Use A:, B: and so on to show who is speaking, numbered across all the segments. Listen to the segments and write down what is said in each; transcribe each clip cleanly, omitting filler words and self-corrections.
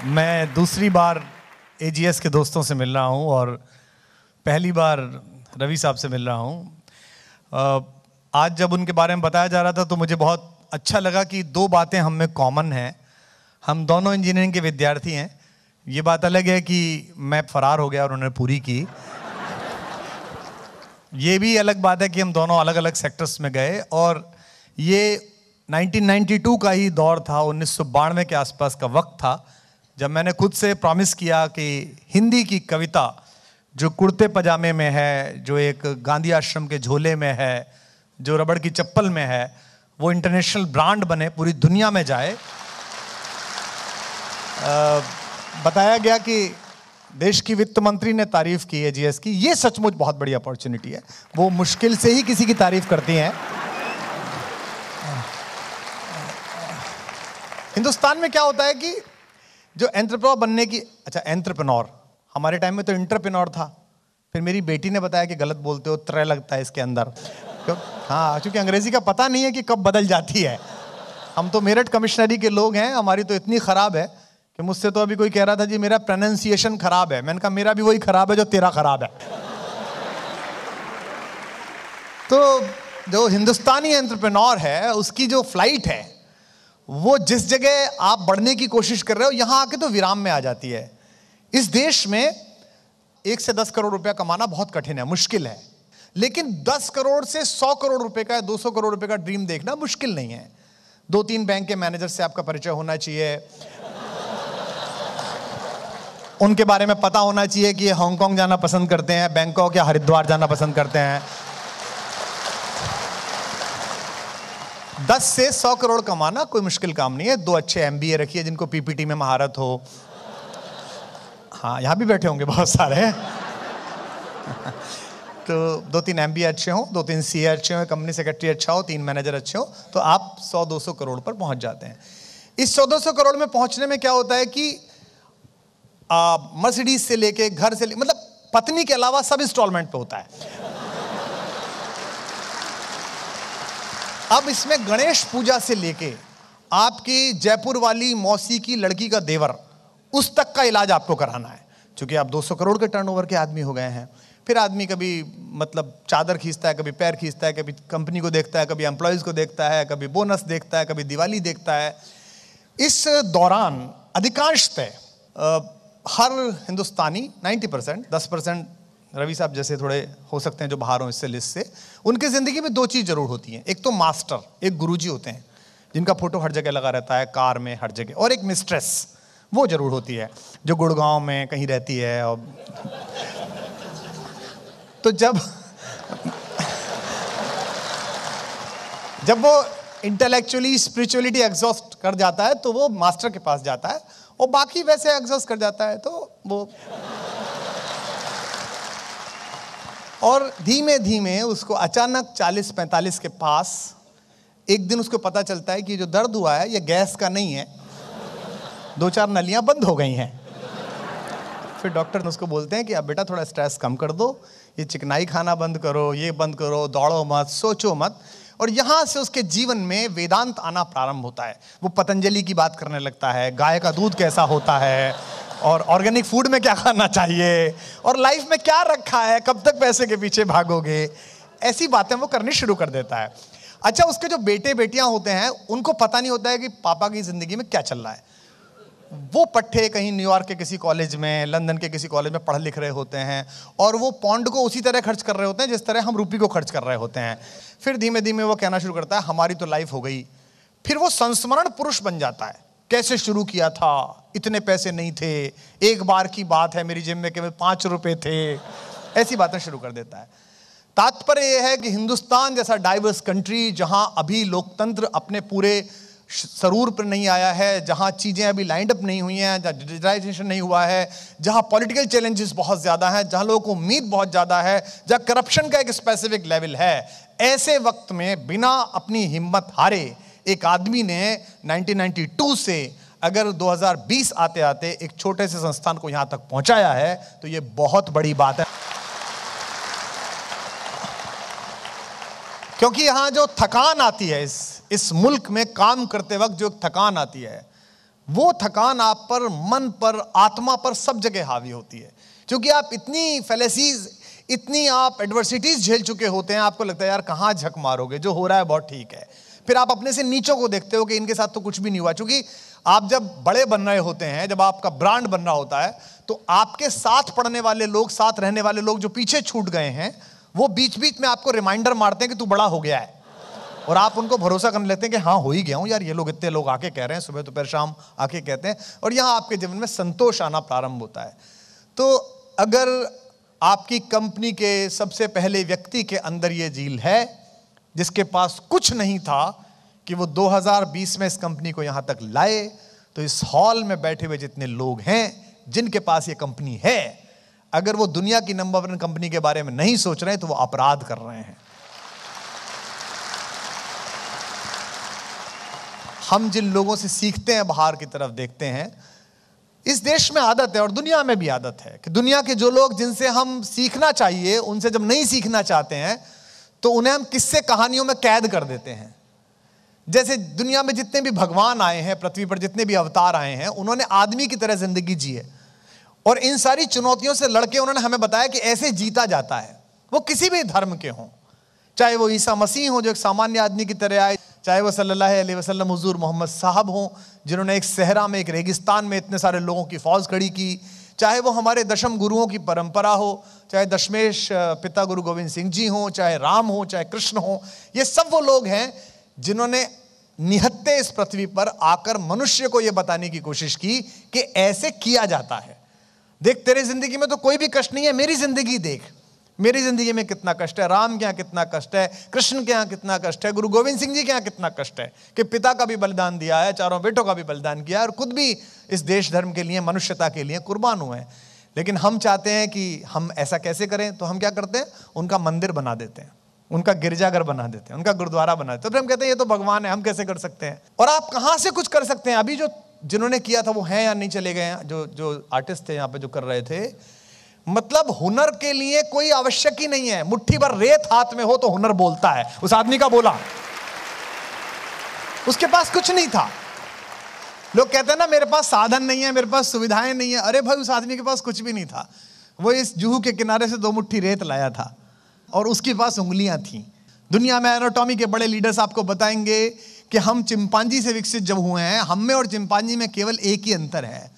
A: मैं दूसरी बार एजीएस के दोस्तों से मिल रहा हूं और पहली बार रवि साहब से मिल रहा हूं। आज जब उनके बारे में बताया जा रहा था तो मुझे बहुत अच्छा लगा कि दो बातें हम में कॉमन हैं। हम दोनों इंजीनियरिंग के विद्यार्थी हैं। ये बात अलग है कि मैं फरार हो गया और उन्होंने पूरी की। ये भी अलग बात है कि हम दोनों अलग अलग सेक्टर्स में गए और ये 1992 का ही दौर था, 1992 के आसपास का वक्त था जब मैंने खुद से प्रॉमिस किया कि हिंदी की कविता जो कुर्ते पजामे में है, जो एक गांधी आश्रम के झोले में है, जो रबड़ की चप्पल में है, वो इंटरनेशनल ब्रांड बने, पूरी दुनिया में जाए। बताया गया कि देश की वित्त मंत्री ने तारीफ की है जीएस की। ये सचमुच बहुत बड़ी अपॉर्चुनिटी है। वो मुश्किल से ही किसी की तारीफ करती हैं। हिंदुस्तान में क्या होता है कि जो एंटरप्रेन्योर बनने की, अच्छा एंटरप्रेन्योर, हमारे टाइम में तो एंटरप्रेन्योर था। फिर मेरी बेटी ने बताया कि गलत बोलते हो, त्रय लगता है इसके अंदर। हाँ, क्योंकि अंग्रेजी का पता नहीं है कि कब बदल जाती है। हम तो मेरठ कमिश्नरी के लोग हैं, हमारी तो इतनी खराब है कि मुझसे तो अभी कोई कह रहा था जी मेरा प्रोनाउंसिएशन खराब है। मैंने कहा मेरा भी वही खराब है जो तेरा खराब है। तो जो हिंदुस्तानी एंटरप्रेन्योर है उसकी जो फ्लाइट है वो जिस जगह आप बढ़ने की कोशिश कर रहे हो यहां आके तो विराम में आ जाती है। इस देश में 1 से 10 करोड़ रुपया कमाना बहुत कठिन है, मुश्किल है। लेकिन 10 करोड़ से 100 करोड़ रुपए का, 200 करोड़ रुपए का ड्रीम देखना मुश्किल नहीं है। 2-3 बैंक के मैनेजर से आपका परिचय होना चाहिए, उनके बारे में पता होना चाहिए कि ये हांगकांग जाना पसंद करते हैं, बैंकॉक या हरिद्वार जाना पसंद करते हैं। 10 से 100 करोड़ कमाना कोई मुश्किल काम नहीं है। 2 अच्छे एमबीए रखिए जिनको पीपीटी में महारत हो। हाँ, यहां भी बैठे होंगे बहुत सारे। तो 2-3 एमबीए अच्छे हो, 2-3 सीए अच्छे हो, कंपनी सेक्रेटरी अच्छा हो, 3 मैनेजर अच्छे हो, तो आप 100-200 करोड़ पर पहुंच जाते हैं। इस 100-200 करोड़ में पहुंचने में क्या होता है कि मर्सिडीज से लेके, घर से मतलब पत्नी के अलावा सब इंस्टॉलमेंट पे होता है। अब इसमें गणेश पूजा से लेके आपकी जयपुर वाली मौसी की लड़की का देवर, उस तक का इलाज आपको कराना है। क्योंकि आप 200 करोड़ के टर्नओवर के आदमी हो गए हैं। फिर आदमी कभी मतलब चादर खींचता है, कभी पैर खींचता है, कभी कंपनी को देखता है, कभी एम्प्लॉयज को देखता है, कभी बोनस देखता है, कभी दिवाली देखता है। इस दौरान अधिकांशतः हर हिंदुस्तानी 90%, 10% रवि साहब जैसे थोड़े हो सकते हैं जो बाहर हो इससे लिस्ट से, उनकी जिंदगी में 2 चीज जरूर होती हैं। एक तो मास्टर, एक गुरुजी होते हैं जिनका फोटो हर जगह लगा रहता है, कार में हर जगह, और एक मिस्ट्रेस वो जरूर होती है जो गुड़गांव में कहीं रहती है। और तो जब वो इंटेलेक्चुअली स्पिरिचुअलिटी एग्जॉस्ट कर जाता है तो वो मास्टर के पास जाता है, और बाकी वैसे एग्जॉस्ट कर जाता है तो वो, और धीमे धीमे उसको अचानक 40-45 के पास एक दिन उसको पता चलता है कि जो दर्द हुआ है ये गैस का नहीं है, 2-4 नलियां बंद हो गई हैं। फिर डॉक्टर उसको बोलते हैं कि अब बेटा थोड़ा स्ट्रेस कम कर दो, ये चिकनाई खाना बंद करो, ये बंद करो, दौड़ो मत, सोचो मत। और यहां से उसके जीवन में वेदांत आना प्रारंभ होता है। वो पतंजलि की बात करने लगता है, गाय का दूध कैसा होता है, और ऑर्गेनिक फूड में क्या खाना चाहिए, और लाइफ में क्या रखा है, कब तक पैसे के पीछे भागोगे, ऐसी बातें वो करनी शुरू कर देता है। अच्छा, उसके जो बेटे बेटियां होते हैं उनको पता नहीं होता है कि पापा की जिंदगी में क्या चल रहा है। वो पट्टे कहीं न्यूयॉर्क के किसी कॉलेज में, लंदन के किसी कॉलेज में पढ़ लिख रहे होते हैं, और वो पौंड को उसी तरह खर्च कर रहे होते हैं जिस तरह हम रुपये को खर्च कर रहे होते हैं। फिर धीमे धीमे वो कहना शुरू करता है हमारी तो लाइफ हो गई। फिर वो संस्मरण पुरुष बन जाता है। कैसे शुरू किया था, इतने पैसे नहीं थे, एक बार की बात है मेरी जेब में केवल 5 रुपए थे, ऐसी बातें शुरू कर देता है। तात्पर्य यह है कि हिंदुस्तान जैसा डाइवर्स कंट्री, जहां अभी लोकतंत्र अपने पूरे सरूर पर नहीं आया है, जहां चीजें अभी लाइंड अप नहीं हुई हैं, जहां डिजिटाइजेशन नहीं हुआ है, जहां पॉलिटिकल चैलेंजेस बहुत ज्यादा हैं, जहां लोगों को उम्मीद बहुत ज्यादा है, जहां करप्शन का एक स्पेसिफिक लेवल है, ऐसे वक्त में बिना अपनी हिम्मत हारे एक आदमी ने 1992 से अगर 2020 आते आते एक छोटे से संस्थान को यहां तक पहुंचाया है तो यह बहुत बड़ी बात है। क्योंकि यहां जो थकान आती है, इस मुल्क में काम करते वक्त जो थकान आती है वो थकान आप पर, मन पर, आत्मा पर, सब जगह हावी होती है, क्योंकि आप इतनी फैलेसीज, इतनी आप एडवर्सिटीज झेल चुके होते हैं, आपको लगता है यार कहाँ झक मारोगे, जो हो रहा है बहुत ठीक है। फिर आप अपने से नीचों को देखते हो कि इनके साथ तो कुछ भी नहीं हुआ। क्योंकि आप जब बड़े बन रहे होते हैं, जब आपका ब्रांड बन रहा होता है, तो आपके साथ पढ़ने वाले लोग, साथ रहने वाले लोग जो पीछे छूट गए हैं, वो बीच बीच में आपको रिमाइंडर मारते हैं कि तू बड़ा हो गया है, और आप उनको भरोसा करने लेते हैं कि हाँ हो ही गया हूं यार, ये लोग, इतने लोग आके कह रहे हैं, सुबह दोपहर शाम आके कहते हैं, और यहां आपके जीवन में संतोष आना प्रारंभ होता है। तो अगर आपकी कंपनी के सबसे पहले व्यक्ति के अंदर ये झील है, जिसके पास कुछ नहीं था, कि वो 2020 में इस कंपनी को यहां तक लाए, तो इस हॉल में बैठे हुए जितने लोग हैं जिनके पास ये कंपनी है, अगर वो दुनिया की नंबर 1 कंपनी के बारे में नहीं सोच रहे हैं, तो वो अपराध कर रहे हैं। हम जिन लोगों से सीखते हैं, बाहर की तरफ देखते हैं, इस देश में आदत है और दुनिया में भी आदत है कि दुनिया के जो लोग जिनसे हम सीखना चाहिए, उनसे जब नहीं सीखना चाहते हैं, तो उन्हें हम किस्से कहानियों में कैद कर देते हैं। जैसे दुनिया में जितने भी भगवान आए हैं, पृथ्वी पर जितने भी अवतार आए हैं, उन्होंने आदमी की तरह जिंदगी जी है, और इन सारी चुनौतियों से लड़के उन्होंने हमें बताया कि ऐसे जीता जाता है। वो किसी भी धर्म के हों, चाहे वो ईसा मसीह हो जो एक सामान्य आदमी की तरह आए, चाहे वो सल्लल्लाहु अलैहि वसल्लम हुजूर मोहम्मद साहब हों जिन्होंने एक सहरा में, एक रेगिस्तान में इतने सारे लोगों की फौज खड़ी की, चाहे वो हमारे दशम गुरुओं की परंपरा हो, चाहे दशमेश पिता गुरु गोविंद सिंह जी हों, चाहे राम हो, चाहे कृष्ण हो, ये सब वो लोग हैं जिन्होंने निहत्ते इस पृथ्वी पर आकर मनुष्य को यह बताने की कोशिश की कि ऐसे किया जाता है। देख, तेरे जिंदगी में तो कोई भी कष्ट नहीं है, मेरी जिंदगी देख, मेरी जिंदगी में कितना कष्ट है, राम के यहाँ कितना कष्ट है, कृष्ण के यहाँ कितना कष्ट है, गुरु गोविंद सिंह जी के यहाँ कितना कष्ट है कि पिता का भी बलिदान दिया है, चारों बेटों का भी बलिदान किया है, और खुद भी इस देश धर्म के लिए, मनुष्यता के लिए कुर्बान हुए हैं। लेकिन हम चाहते हैं कि हम ऐसा कैसे करें, तो हम क्या करते हैं, उनका मंदिर बना देते हैं, उनका गिरजाघर बना देते हैं, उनका गुरुद्वारा बना देते हैं। तो फिर हम कहते हैं ये तो भगवान है, हम कैसे कर सकते हैं। और आप कहाँ से कुछ कर सकते हैं। अभी जो जिन्होंने किया था वो हैं या नहीं, चले गए हैं, जो आर्टिस्ट थे यहाँ पे जो कर रहे थे, मतलब हुनर के लिए कोई आवश्यक ही नहीं है, मुट्ठी भर रेत हाथ में हो तो हुनर बोलता है। उस आदमी का बोला, उसके पास कुछ नहीं था। लोग कहते हैं ना मेरे पास साधन नहीं है, मेरे पास सुविधाएं नहीं है। अरे भाई, उस आदमी के पास कुछ भी नहीं था, वो इस जुहू के किनारे से 2 मुट्ठी रेत लाया था और उसके पास उंगलियां थी। दुनिया में एनाटॉमी के बड़े लीडर्स आपको बताएंगे कि हम चिंपांजी से विकसित जब हुए हैं, हम में और चिंपांजी में केवल एक ही अंतर है,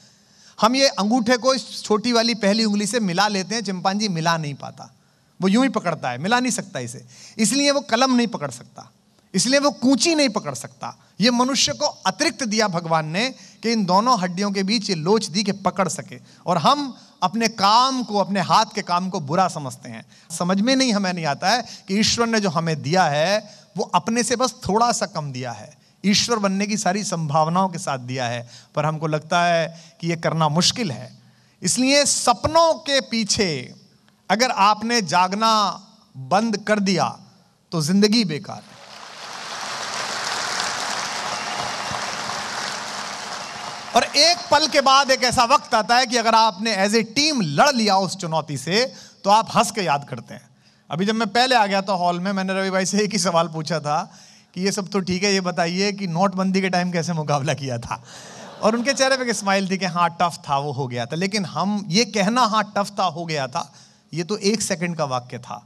A: हम ये अंगूठे को इस छोटी वाली पहली उंगली से मिला लेते हैं, चिंपांजी मिला नहीं पाता, वो यूं ही पकड़ता है, मिला नहीं सकता इसे। इसलिए वो कलम नहीं पकड़ सकता, इसलिए वो कूंची नहीं पकड़ सकता। ये मनुष्य को अतिरिक्त दिया भगवान ने कि इन दोनों हड्डियों के बीच ये लोच दी कि पकड़ सके। और हम अपने काम को, अपने हाथ के काम को बुरा समझते हैं। समझ में नहीं, हमें नहीं आता है कि ईश्वर ने जो हमें दिया है वो अपने से बस थोड़ा सा कम दिया है, ईश्वर बनने की सारी संभावनाओं के साथ दिया है, पर हमको लगता है कि ये करना मुश्किल है। इसलिए सपनों के पीछे अगर आपने जागना बंद कर दिया तो जिंदगी बेकार है। और एक पल के बाद एक ऐसा वक्त आता है कि अगर आपने एज ए टीम लड़ लिया उस चुनौती से, तो आप हंस के याद करते हैं। अभी जब मैं पहले आ गया था हॉल में, मैंने रवि भाई से एक ही सवाल पूछा था कि ये सब तो ठीक है, ये बताइए कि नोटबंदी के टाइम कैसे मुकाबला किया था। और उनके चेहरे पे एक स्माइल थी कि हाँ टफ था, वो हो गया था। लेकिन हम ये कहना हाँ टफ था, हो गया था, ये तो 1 सेकंड का वाक्य था,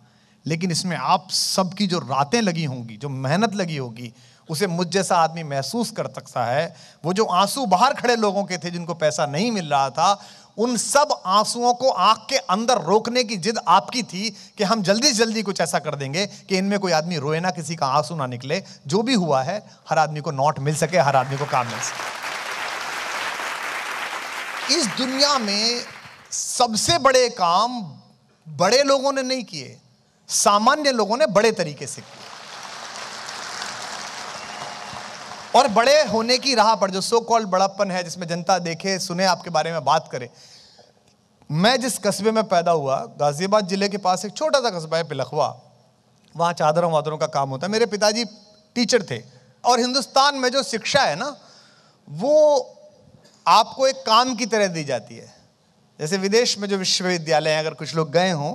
A: लेकिन इसमें आप सबकी जो रातें लगी होंगी, जो मेहनत लगी होगी, उसे मुझ जैसा आदमी महसूस कर सकता है। वो जो आंसू बाहर खड़े लोगों के थे जिनको पैसा नहीं मिल रहा था, उन सब आंसुओं को आंख के अंदर रोकने की जिद आपकी थी कि हम जल्दी से जल्दी कुछ ऐसा कर देंगे कि इनमें कोई आदमी रोए ना, किसी का आंसू ना निकले। जो भी हुआ है, हर आदमी को नोट मिल सके, हर आदमी को काम मिल सके। इस दुनिया में सबसे बड़े काम बड़े लोगों ने नहीं किए, सामान्य लोगों ने बड़े तरीके से किए। और बड़े होने की राह पर जो सो कॉल्ड बड़प्पन है, जिसमें जनता देखे सुने, आपके बारे में बात करे। मैं जिस कस्बे में पैदा हुआ, गाजियाबाद जिले के पास एक छोटा सा कस्बा है पिलखवा, वहाँ चादरों वादरों का काम होता है। मेरे पिताजी टीचर थे। और हिंदुस्तान में जो शिक्षा है ना, वो आपको एक काम की तरह दी जाती है। जैसे विदेश में जो विश्वविद्यालय हैं, अगर कुछ लोग गए हों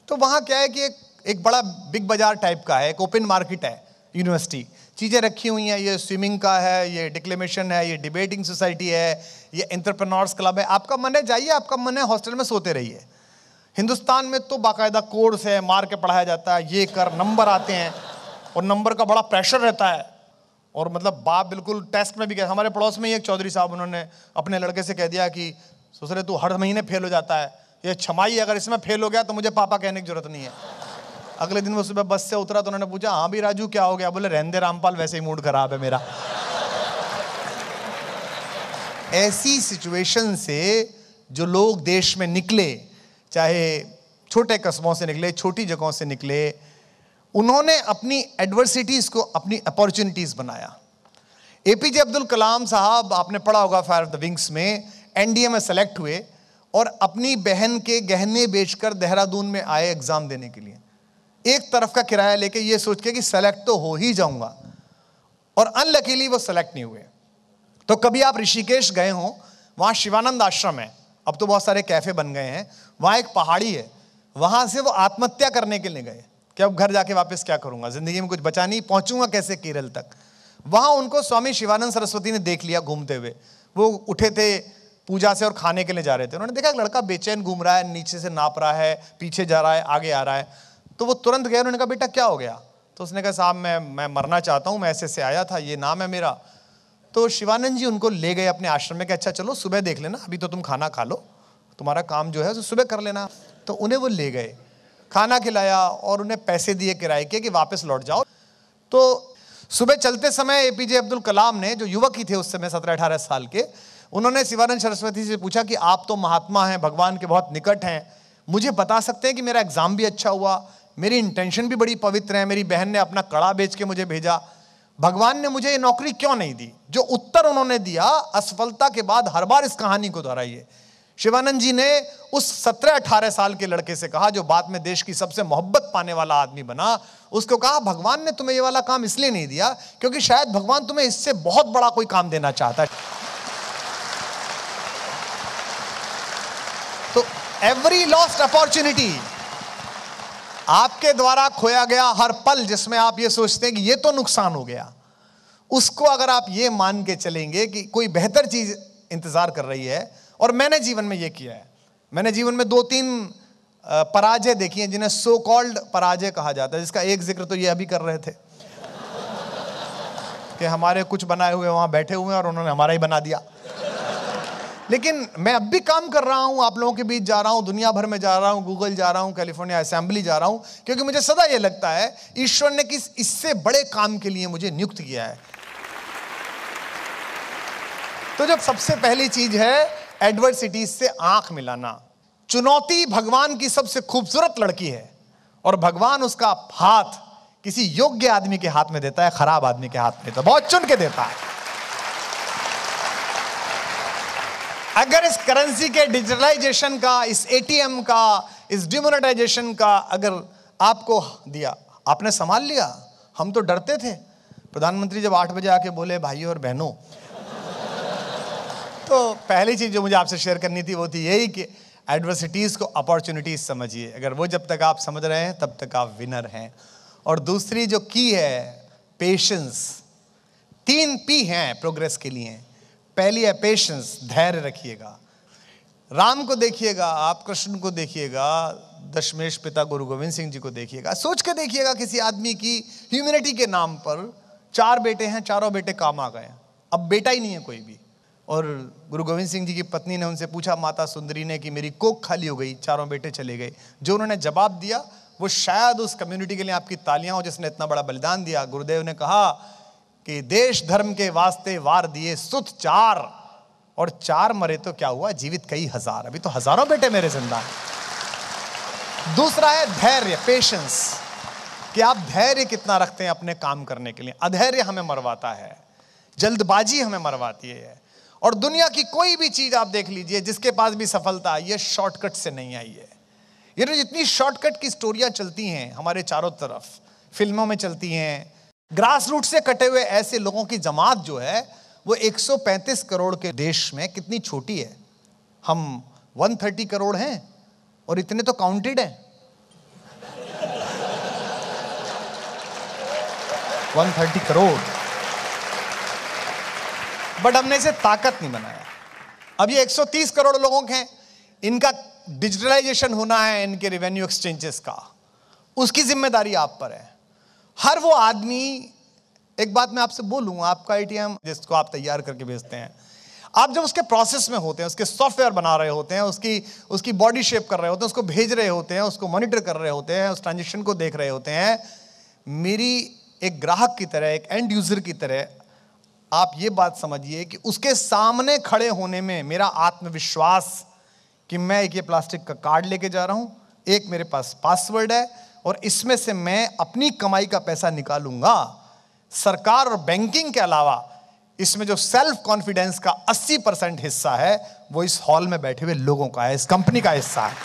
A: तो वहाँ क्या है कि एक बड़ा बिग बाजार टाइप का है, एक ओपन मार्केट है यूनिवर्सिटी। चीज़ें रखी हुई हैं, ये स्विमिंग का है, ये डिक्लेमेशन है, ये डिबेटिंग सोसाइटी है, ये एंटरप्रेन्योर्स क्लब है। आपका मन है जाइए, आपका मन है हॉस्टल में सोते रहिए। हिंदुस्तान में तो बाकायदा कोर्स है, मार के पढ़ाया जाता है, ये कर, नंबर आते हैं और नंबर का बड़ा प्रेशर रहता है। और मतलब बाप बिल्कुल टेस्ट में भी गया। हमारे पड़ोस में ही एक चौधरी साहब, उन्होंने अपने लड़के से कह दिया कि ससुरे तू हर महीने फेल हो जाता है, ये छमाही अगर इसमें फेल हो गया तो मुझे पापा कहने की जरूरत नहीं है। अगले दिन वो सुबह बस से उतरा तो उन्होंने पूछा, हाँ भी राजू क्या हो गया? बोले रहने दे रामपाल, वैसे ही मूड खराब है मेरा। ऐसी सिचुएशन से जो लोग देश में निकले, चाहे छोटे कस्बों से निकले, छोटी जगहों से निकले, उन्होंने अपनी एडवर्सिटीज को अपनी अपॉर्चुनिटीज बनाया। एपीजे अब्दुल कलाम साहब, आपने पढ़ा होगा फायर ऑफ द विंग्स में, एनडीए में सेलेक्ट हुए और अपनी बहन के गहने बेचकर देहरादून में आए एग्जाम देने के लिए। एक तरफ का किराया लेके ये सोच के कि सेलेक्ट तो हो ही जाऊंगा, और अनलकीली वो सेलेक्ट नहीं हुए। तो कभी आप ऋषिकेश गए हो, वहां शिवानंद आश्रम है, अब तो बहुत सारे कैफे बन गए हैं, वहां एक पहाड़ी है, वहां से वो आत्महत्या करने के लिए गए कि अब घर जाके वापस क्या करूंगा, जिंदगी में कुछ बचा नहीं, पहुंचूंगा कैसे केरल तक। वहां उनको स्वामी शिवानंद सरस्वती ने देख लिया घूमते हुए। वो उठे थे पूजा से और खाने के लिए जा रहे थे, उन्होंने देखा एक लड़का बेचैन घूम रहा है, नीचे से नाप रहा है, पीछे जा रहा है, आगे आ रहा है। तो वो तुरंत गए, उन्होंने कहा बेटा क्या हो गया? तो उसने कहा साहब मैं मरना चाहता हूँ, मैं ऐसे से आया था, ये नाम है मेरा। तो शिवानंद जी उनको ले गए अपने आश्रम में कि अच्छा चलो सुबह देख लेना, अभी तो तुम खाना खा लो, तुम्हारा काम जो है उसे सुबह कर लेना। तो उन्हें वो ले गए, खाना खिलाया और उन्हें पैसे दिए किराए के कि वापस लौट जाओ। तो सुबह चलते समय एपीजे अब्दुल कलाम ने, जो युवक ही थे उस समय 17-18 साल के, उन्होंने शिवानंद सरस्वती से पूछा कि आप तो महात्मा हैं, भगवान के बहुत निकट हैं, मुझे बता सकते हैं कि मेरा एग्जाम भी अच्छा हुआ, मेरी इंटेंशन भी बड़ी पवित्र है, मेरी बहन ने अपना कड़ा बेच के मुझे भेजा, भगवान ने मुझे ये नौकरी क्यों नहीं दी? जो उत्तर उन्होंने दिया असफलता के बाद हर बार इस कहानी को दोहराइए। शिवानंद जी ने उस 17-18 साल के लड़के से कहा, जो बाद में देश की सबसे मोहब्बत पाने वाला आदमी बना, उसको कहा भगवान ने तुम्हें ये वाला काम इसलिए नहीं दिया क्योंकि शायद भगवान तुम्हें इससे बहुत बड़ा कोई काम देना चाहता है। तो एवरी लॉस्ट अपॉर्चुनिटी, आपके द्वारा खोया गया हर पल जिसमें आप ये सोचते हैं कि ये तो नुकसान हो गया, उसको अगर आप ये मान के चलेंगे कि कोई बेहतर चीज इंतजार कर रही है। और मैंने जीवन में ये किया है, मैंने जीवन में 2-3 पराजय देखी हैं जिन्हें सो कॉल्ड पराजय कहा जाता है, जिसका एक जिक्र तो ये अभी कर रहे थे कि हमारे कुछ बनाए हुए वहां बैठे हुए हैं और उन्होंने हमारा ही बना दिया। लेकिन मैं अब भी काम कर रहा हूं, आप लोगों के बीच जा रहा हूं, दुनिया भर में जा रहा हूं, गूगल जा रहा हूं, कैलिफोर्निया असेंबली जा रहा हूं, क्योंकि मुझे सदा यह लगता है ईश्वर ने किस इससे बड़े काम के लिए मुझे नियुक्त किया है। तो जब सबसे पहली चीज है एडवर्सिटीज से आंख मिलाना। चुनौती भगवान की सबसे खूबसूरत लड़की है और भगवान उसका हाथ किसी योग्य आदमी के हाथ में देता है, खराब आदमी के हाथ में देता है, बहुत चुन के देता है। अगर इस करेंसी के डिजिटलाइजेशन का, इस एटीएम का, इस डिमोनेटाइजेशन का अगर आपको दिया, आपने संभाल लिया। हम तो डरते थे, प्रधानमंत्री जब 8 बजे आके बोले भाइयों और बहनों, तो पहली चीज जो मुझे आपसे शेयर करनी थी वो थी यही कि एडवर्सिटीज को अपॉर्चुनिटीज समझिए। अगर वो जब तक आप समझ रहे हैं तब तक आप विनर हैं। और दूसरी जो की है पेशेंस। 3 P हैं प्रोग्रेस के लिए। पहली है पेशेंस, धैर्य रखिएगा। राम को देखिएगा, आप कृष्ण को देखिएगा, दशमेश पिता गुरु गोविंद सिंह जी को देखिएगा, सोच के देखिएगा किसी आदमी की ह्यूमैनिटी के नाम पर 4 बेटे हैं, चारों बेटे काम आ गए, अब बेटा ही नहीं है कोई भी। और गुरु गोविंद सिंह जी की पत्नी ने उनसे पूछा, माता सुंदरी ने, कि मेरी कोख खाली हो गई, चारों बेटे चले गए। जो उन्होंने जवाब दिया वो शायद उस कम्युनिटी के लिए आपकी तालियां हो जिसने इतना बड़ा बलिदान दिया। गुरुदेव ने कहा कि देश धर्म के वास्ते वार दिए सुत 4 और 4 मरे तो क्या हुआ, जीवित कई हजार, अभी तो हजारों बेटे मेरे जिंदा हैं। दूसरा है धैर्य, पेशेंस, कि आप धैर्य कितना रखते हैं अपने काम करने के लिए। अधैर्य हमें मरवाता है, जल्दबाजी हमें मरवाती है। और दुनिया की कोई भी चीज आप देख लीजिए, जिसके पास भी सफलता आई है शॉर्टकट से नहीं आई है। ये तो जितनी शॉर्टकट की स्टोरियां चलती हैं हमारे चारों तरफ, फिल्मों में चलती हैं, ग्रास रूट से कटे हुए ऐसे लोगों की जमात जो है वो 135 करोड़ के देश में कितनी छोटी है। हम 130 करोड़ हैं और इतने तो काउंटेड हैं। 130 करोड़। बट हमने इसे ताकत नहीं बनाया। अब ये 130 करोड़ लोगों के हैं, इनका डिजिटलाइजेशन होना है, इनके रेवेन्यू एक्सचेंजेस का, उसकी जिम्मेदारी आप पर है। हर वो आदमी, एक बात मैं आपसे बोलूं, आपका एटीएम जिसको आप तैयार करके भेजते हैं, आप जब उसके प्रोसेस में होते हैं, उसके सॉफ्टवेयर बना रहे होते हैं, उसकी बॉडी शेप कर रहे होते हैं, उसको भेज रहे होते हैं, उसको मॉनिटर कर रहे होते हैं, उस ट्रांजेक्शन को देख रहे होते हैं, मेरी एक ग्राहक की तरह, एक एंड यूजर की तरह आप ये बात समझिए कि उसके सामने खड़े होने में मेरा आत्मविश्वास कि मैं एक ये प्लास्टिक का कार्ड लेके जा रहा हूं, एक मेरे पास पासवर्ड है और इसमें से मैं अपनी कमाई का पैसा निकालूंगा। सरकार और बैंकिंग के अलावा इसमें जो सेल्फ कॉन्फिडेंस का 80% हिस्सा है वो इस हॉल में बैठे हुए लोगों का है, इस कंपनी का हिस्सा है।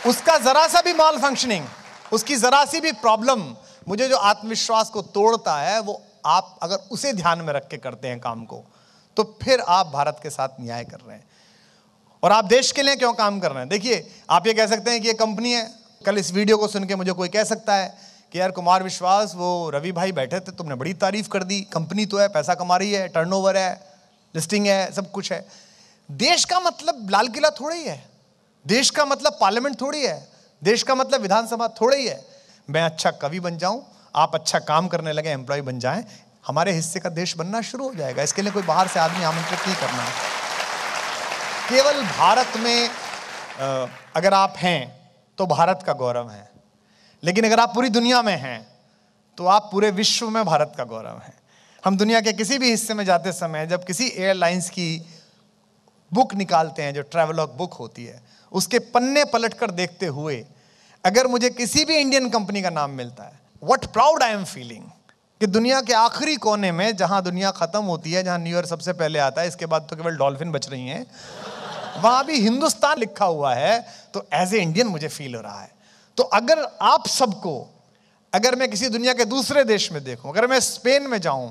A: उसका जरा सा भी माल फंक्शनिंग, उसकी जरा सी भी प्रॉब्लम मुझे जो आत्मविश्वास को तोड़ता है, वो आप अगर उसे ध्यान में रख के करते हैं काम को, तो फिर आप भारत के साथ न्याय कर रहे हैं और आप देश के लिए क्यों काम कर रहे हैं। देखिए, आप ये कह सकते हैं कि ये कंपनी है, कल इस वीडियो को सुन के मुझे कोई कह सकता है कि यार कुमार विश्वास, वो रवि भाई बैठे थे, तुमने बड़ी तारीफ कर दी, कंपनी तो है, पैसा कमा रही है, टर्नओवर है, लिस्टिंग है, सब कुछ है। देश का मतलब लाल किला थोड़ी है, देश का मतलब पार्लियामेंट थोड़ी है, देश का मतलब विधानसभा थोड़ी है। मैं अच्छा कवि बन जाऊं, आप अच्छा काम करने लगे, एम्प्लॉय बन जाएं, हमारे हिस्से का देश बनना शुरू हो जाएगा। इसके लिए कोई बाहर से आदमी आमंत्रित नहीं करना है। केवल भारत में अगर आप हैं तो भारत का गौरव है, लेकिन अगर आप पूरी दुनिया में हैं तो आप पूरे विश्व में भारत का गौरव है। हम दुनिया के किसी भी हिस्से में जाते समय जब किसी एयरलाइंस की बुक निकालते हैं, जो ट्रैवलॉग बुक होती है, उसके पन्ने पलटकर देखते हुए अगर मुझे किसी भी इंडियन कंपनी का नाम मिलता है, what proud I am feeling कि दुनिया के आखिरी कोने में, जहां दुनिया खत्म होती है, जहां न्यू ईयर सबसे पहले आता है, इसके बाद तो केवल डॉल्फिन बच रही हैं, वहां भी हिंदुस्तान लिखा हुआ है। तो एज ए इंडियन मुझे फील हो रहा है। तो अगर आप सबको, अगर मैं किसी दुनिया के दूसरे देश में देखूं, अगर मैं स्पेन में जाऊं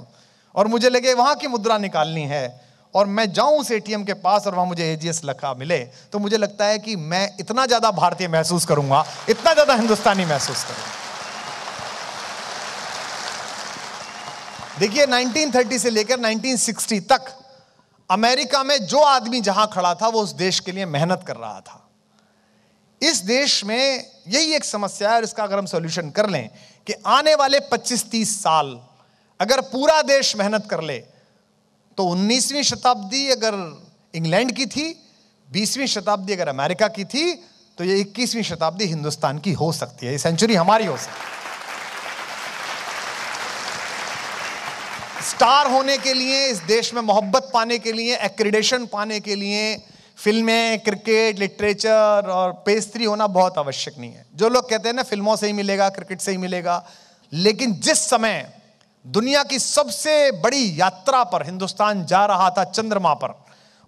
A: और मुझे लगे वहां की मुद्रा निकालनी है और मैं जाऊं उस एटीएम के पास और वहां मुझे एजीएस लिखा मिले, तो मुझे लगता है कि मैं इतना ज्यादा भारतीय महसूस करूंगा, इतना ज्यादा हिंदुस्तानी महसूस करूंगा। देखिए, 1930 से लेकर 1960 तक अमेरिका में जो आदमी जहां खड़ा था वो उस देश के लिए मेहनत कर रहा था। इस देश में यही एक समस्या है और इसका अगर हम सॉल्यूशन कर लें कि आने वाले 25-30 साल अगर पूरा देश मेहनत कर ले, तो 19वीं शताब्दी अगर इंग्लैंड की थी, 20वीं शताब्दी अगर अमेरिका की थी, तो ये 21वीं शताब्दी हिंदुस्तान की हो सकती है। ये सेंचुरी हमारी हो सकती है। स्टार होने के लिए, इस देश में मोहब्बत पाने के लिए, एक्रेडिटेशन पाने के लिए फिल्में, क्रिकेट, लिटरेचर और पेस्ट्री होना बहुत आवश्यक नहीं है। जो लोग कहते हैं ना फिल्मों से ही मिलेगा, क्रिकेट से ही मिलेगा, लेकिन जिस समय दुनिया की सबसे बड़ी यात्रा पर हिंदुस्तान जा रहा था, चंद्रमा पर,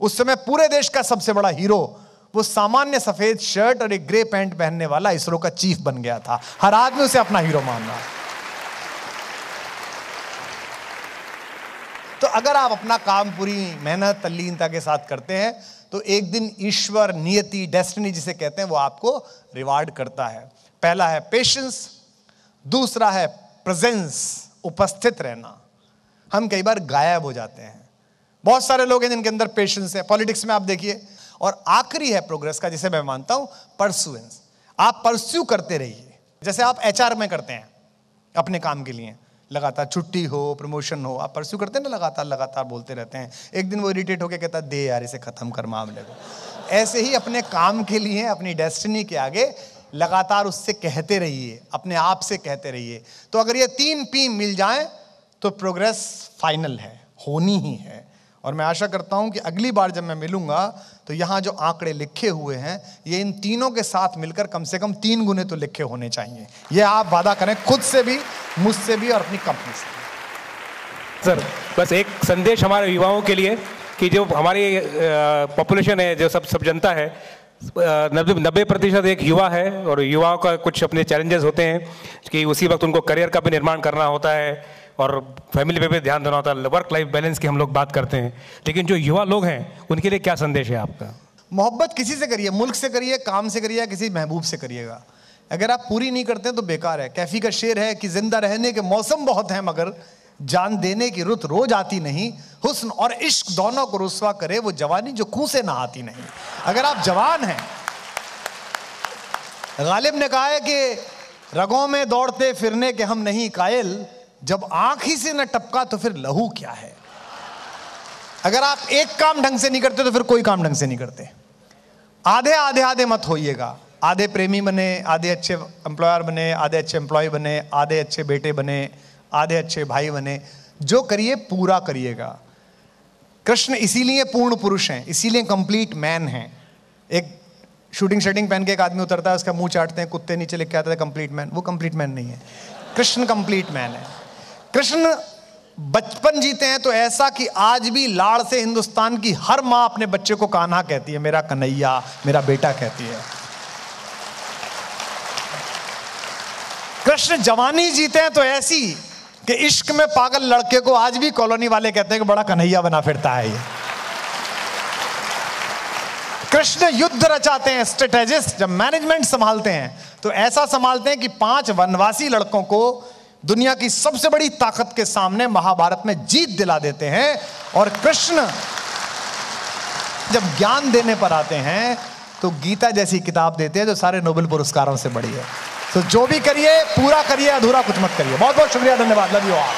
A: उस समय पूरे देश का सबसे बड़ा हीरो वो सामान्य सफेद शर्ट और एक ग्रे पैंट पहनने वाला इसरो का चीफ बन गया था। हर आदमी उसे अपना हीरो मान रहा है। तो अगर आप अपना काम पूरी मेहनत, तल्लीनता के साथ करते हैं, तो एक दिन ईश्वर, नियति, डेस्टिनी जिसे कहते हैं, वो आपको रिवार्ड करता है। पहला है पेशेंस, दूसरा है प्रेजेंस, उपस्थित रहना। हम कई बार गायब हो जाते हैं। बहुत सारे लोग हैं जिनके अंदर पेशेंस है, पॉलिटिक्स में आप देखिए। और आखिरी है प्रोग्रेस का, जिसे मैं मानता हूं परसुएंस। आप परस्यू करते रहिए, जैसे आप एचआर में करते हैं अपने काम के लिए। लगातार छुट्टी हो, प्रमोशन हो, आप परस्यू करते हैं ना, लगातार बोलते रहते हैं। एक दिन वो इरिटेट होकर कहता है, दे यार इसे खत्म कर मामले को। ऐसे ही अपने काम के लिए, अपनी डेस्टिनी के आगे लगातार उससे कहते रहिए, अपने आप से कहते रहिए। तो अगर ये 3 P मिल जाएं तो प्रोग्रेस फाइनल है, होनी ही है। और मैं आशा करता हूं कि अगली बार जब मैं मिलूंगा तो यहां जो आंकड़े लिखे हुए हैं, ये इन तीनों के साथ मिलकर कम से कम 3 गुने तो लिखे होने चाहिए। ये आप वादा करें, खुद से भी, मुझसे भी और अपनी कंपनी से भी।
B: सर, बस एक संदेश हमारे युवाओं के लिए कि जो हमारी पॉपुलेशन है, जो सब जनता है, 90% एक युवा है और युवाओं का कुछ अपने चैलेंजेस होते हैं कि उसी वक्त उनको करियर का भी निर्माण करना होता है और फैमिली पे भी ध्यान देना होता है। वर्क लाइफ बैलेंस की हम लोग बात करते हैं, लेकिन जो युवा लोग हैं उनके लिए क्या संदेश है आपका?
A: मोहब्बत किसी से करिए, मुल्क से करिए, काम से करिए, किसी महबूब से करिएगा। अगर आप पूरी नहीं करते तो बेकार है। कैफी का शेर है कि जिंदा रहने के मौसम बहुत हैं मगर जान देने की रुत रोज आती नहीं। हुस्न और इश्क दोनों को रुस्वा करे वो जवानी जो खून से नहाती नहीं। अगर आप जवान हैं, गालिब ने कहा है कि रगों में दौड़ते फिरने के हम नहीं कायल, जब आंख ही से न टपका तो फिर लहू क्या है। अगर आप एक काम ढंग से नहीं करते तो फिर कोई काम ढंग से नहीं करते। आधे आधे आधे मत होइएगा। आधे प्रेमी बने, आधे अच्छे एम्प्लॉयर बने, आधे अच्छे एम्प्लॉय बने, आधे अच्छे बेटे बने, आधे अच्छे भाई बने। जो करिए पूरा करिएगा। कृष्ण इसीलिए पूर्ण पुरुष हैं, इसीलिए कंप्लीट मैन हैं। एक शूटिंग शर्टिंग पहन के एक आदमी उतरता है, उसका मुंह चाटते हैं, कुत्ते नीचे लिख के आता है कंप्लीट मैन। वो कंप्लीट मैन नहीं है, कृष्ण कंप्लीट मैन है। कृष्ण बचपन जीते हैं तो ऐसा कि आज भी लाड़ से हिंदुस्तान की हर मां अपने बच्चे को कान्हा कहती है, मेरा कन्हैया, मेरा बेटा कहती है। कृष्ण जवानी जीते हैं तो ऐसी कि इश्क में पागल लड़के को आज भी कॉलोनी वाले कहते हैं कि बड़ा कन्हैया बना फिरता है ये। कृष्ण युद्ध रचाते हैं, स्ट्रेटेजिस्ट। जब मैनेजमेंट संभालते हैं तो ऐसा संभालते हैं कि 5 वनवासी लड़कों को दुनिया की सबसे बड़ी ताकत के सामने महाभारत में जीत दिला देते हैं। और कृष्ण जब ज्ञान देने पर आते हैं तो गीता जैसी किताब देते हैं जो सारे नोबेल पुरस्कारों से बड़ी है। तो जो भी करिए पूरा करिए, अधूरा कुछ मत करिए। बहुत बहुत शुक्रिया, धन्यवाद, लव यू ऑल।